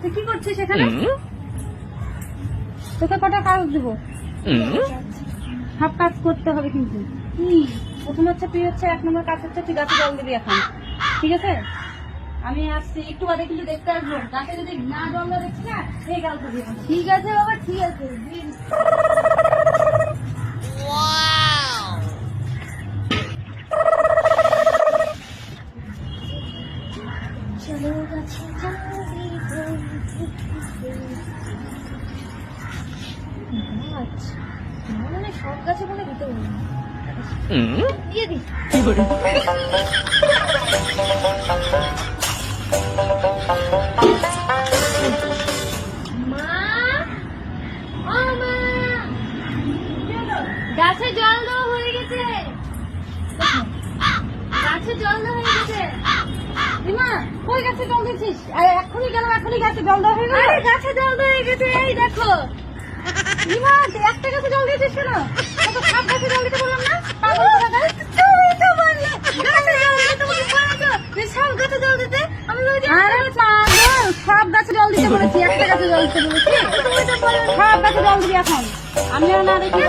তুই কি করছিস এখানে? তোকে কটা কাজ দেবো? সব কাজ করতে হবে কিন্তু। কি প্রথম হচ্ছে তুই হচ্ছে 1 নম্বর কাজ হচ্ছে তুই গাছে জল দিবি এখন, ঠিক আছে? আমি আসছি একটু বাদে কিন্তু দেখতে আসবো, গাছে যদি না জল দেওয়া দেখছি না এই গাল তো দিয়ে। ঠিক আছে বাবা, ঠিক আছে। চলো গাছে জল দিতে। আচ্ছা, মানে সব গাছে মনে দিতে বলি দিয়ে দিই। গাছে জল দেওয়া হয়ে গেছে, গাছে জল দেওয়া হয়ে গেছে। রিমা কই গাছে জল দিচ্ছিস? এখনই গেল, এখনই গাছে জল দেওয়া হয়ে গেল। আরে গাছে জল দেওয়া হয়ে গেছে, এই দেখো। রিমা একটা গাছে জল দিয়েছিস কেন? তো সব গাছে জল দিতে বললাম না? পাগল কোথাকার। তুই তো বললি গাছে জল দিতে, তোমাকে বলেছো সব গাছে জল দিতে। আমি বলেছি আরে পাগল, সব গাছে জল দিতে বলেছি, একটা গাছে জল দিতে বলেছি। তুমি তো বললে সব গাছে জল দিবি এখন। আমি আর না দেখি